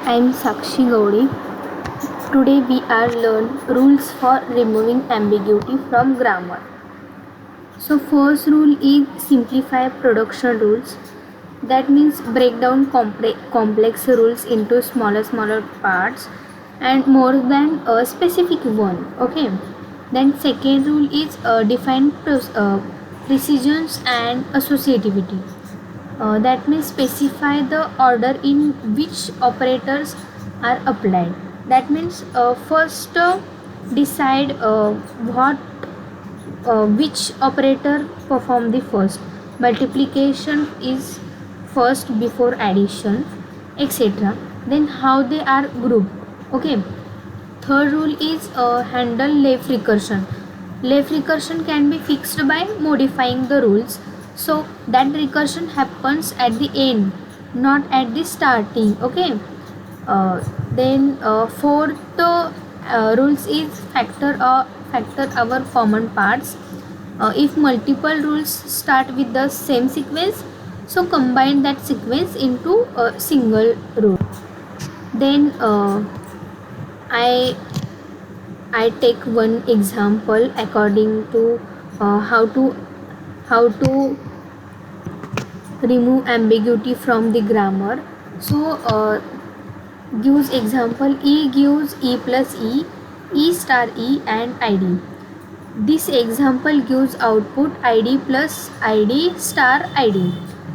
I am Sakshi Gaudi. Today we are learn rules for removing ambiguity from grammar. So first rule is simplify production rules. That means break down complex rules into smaller parts and more than a specific one. Okay. Then second rule is define precisions and associativity. That means specify the order in which operators are applied. That means first decide what which operator perform the first. Multiplication is first before addition, etc. Then how they are grouped. Okay. Third rule is handle left recursion. Left recursion can be fixed by modifying the rules, so that recursion happens at the end, not at the starting. Okay. Then fourth rules is factor our common parts. If multiple rules start with the same sequence, so combine that sequence into a single rule. Then I take one example according to how to remove ambiguity from the grammar. So gives example: E gives E plus E star E and ID. This example gives output ID plus ID star ID.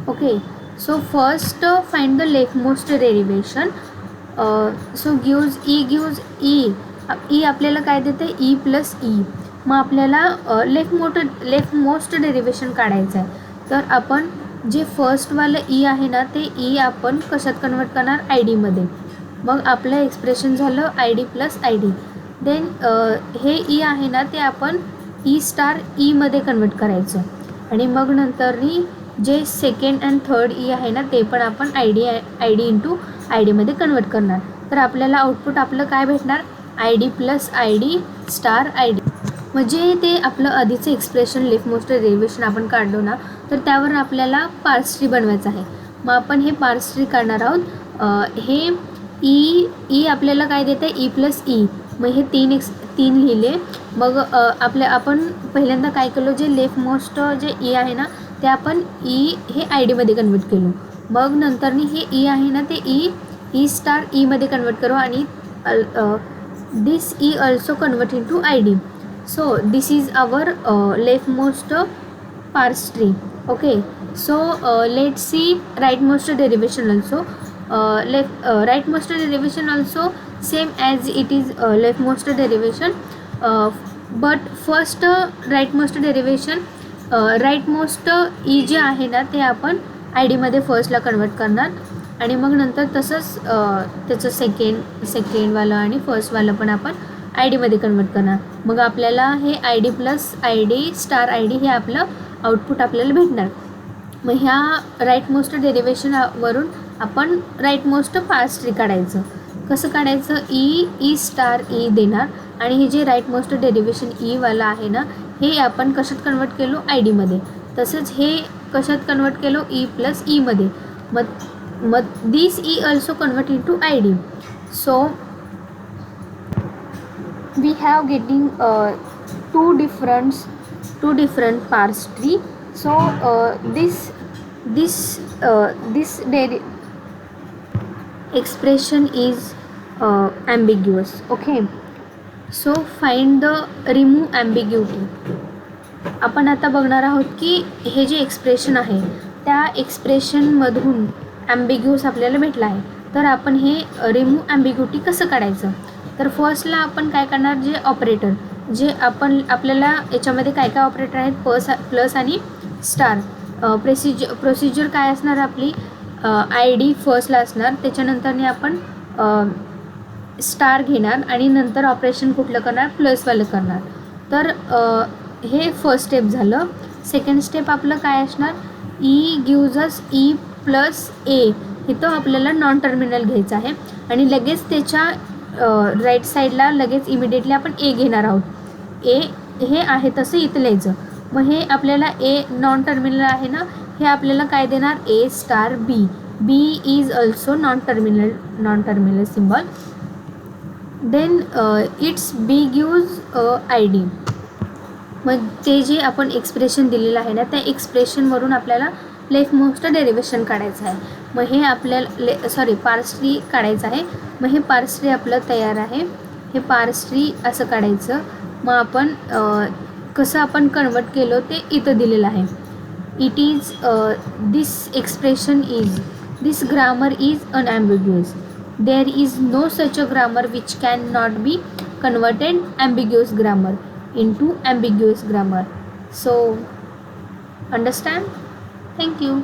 Okay, so first find the leftmost derivation. So gives E. E आपल्याला काय देते? E plus E. मग आपल्याला leftmost derivation काढायचं आहे. तर आपण जे फर्स्टवालं ई आहे ना, ते ई आपण कशात कन्वर्ट करणार? आय डीमध्ये. मग आपलं एक्सप्रेशन झालं I D plus I D. Then हे ई आहे ना, ते आपण ई स्टार ईमध्ये कन्वर्ट करायचं. आणि मग नंतरनी जे सेकंड अँड थर्ड ई आहे ना, ते पण आपण आय डी इंटू आय डीमध्ये कन्वर्ट करणार. तर आपल्याला आउटपुट आपलं काय भेटणार? I D plus I D star I D. म्हणजे ते आपलं आधीचं एक्सप्रेशन लेफ्टमोस्ट डेरिव्हेशन आपण काढलो ना, तर त्यावर आपल्याला पार्स ट्री बनवायचं आहे. मग आपण हे पार्स ट्री काढणार आहोत. हे ई आपल्याला काय देते? E plus E. मग हे तीन लिहिले. मग आपण पहिल्यांदा काय केलं? जे लेफ्टमोस्ट जे ई आहे ना, ते आपण ई हे आय डीमध्ये कन्वर्ट केलो. मग नंतरनी हे ई आहे ना, ते ई स्टार ईमध्ये कन्वर्ट करू आणि this E also convert into I D. So this is our leftmost parse tree. Okay. So let's see rightmost derivation also. Rightmost derivation also same as it is leftmost derivation, but first rightmost derivation rightmost E जे आहे ना, ते आपण I डीमध्ये फर्स्टला convert करणार आणि मग नंतर तसंच त्याचं सेकंडवालं आणि फर्स्टवालं पण आपण आय डीमध्ये कन्वर्ट करणार. मग आपल्याला हे I D plus I D star I D हे आपलं आउटपुट आपल्याला भेटणार. मग ह्या राईटमोस्ट डेरिव्हेशनवरून आपण राईटमोस्ट पार्स ट्री काढायचं. कसं काढायचं? ई स्टार ई देणार आणि हे जे राईटमोस्ट डेरिव्हेशन ईवाला आहे ना, हे आपण कशात कन्वर्ट केलो? आय डीमध्ये. तसंच हे कशात कन्वर्ट केलो? ई प्लस ईमध्ये. मग this E also convert into I D. So we have getting two different parse tree. So this expression is ambiguous. Okay, so find the remove ambiguity. आपण आता बघणार आहोत की हे जे एक्सप्रेशन आहे त्या एक्सप्रेशनमधून ॲम्बिग्युअस आपल्याला भेटला आहे. तर आपण हे रिमूव्ह ॲम्बिग्युटी कसं काढायचं? तर फर्स्टला आपण काय करणार? जे ऑपरेटर जे आपल्याला याच्यामध्ये काय काय ऑपरेटर आहेत? प्लस आणि स्टार. प्रोसिजर काय असणार आपली? आय डी फर्स्टला असणार, त्याच्यानंतरने आपण स्टार घेणार आणि नंतर ऑपरेशन कुठलं करणार? प्लसवालं करणार. तर हे फर्स्ट स्टेप झालं. सेकंड स्टेप आपलं काय असणार? E gives us E plus A. इथं आपल्याला नॉन टर्मिनल घ्यायचं आहे आणि लगेच त्याच्या राईट साईडला लगेच इमिडिएटली आपण ए घेणार आहोत. ए हे आहे तसं इथं लिहायचं. मग हे आपल्याला ए नॉन टर्मिनल आहे ना, हे आपल्याला काय देणार? A star B. B is also non-terminal symbol. Then its B gives ID. मग ते जे आपण एक्सप्रेशन दिलेलं आहे ना, त्या एक्सप्रेशनवरून आपल्याला लेफ्टमोस्ट डेरिवेशन काढायचं आहे. मग हे आपल्याला पार्स ट्री काढायचं आहे. मग हे पार्स ट्री आपलं तयार आहे. हे पार्स ट्री असं काढायचं. मग आपण कसं आपण कन्वर्ट केलं ते इथं दिलेलं आहे. It is this grammar is unambiguous. There is no such a grammar which can not be converted ambiguous grammar into ambiguous grammar. So understand? Thank you.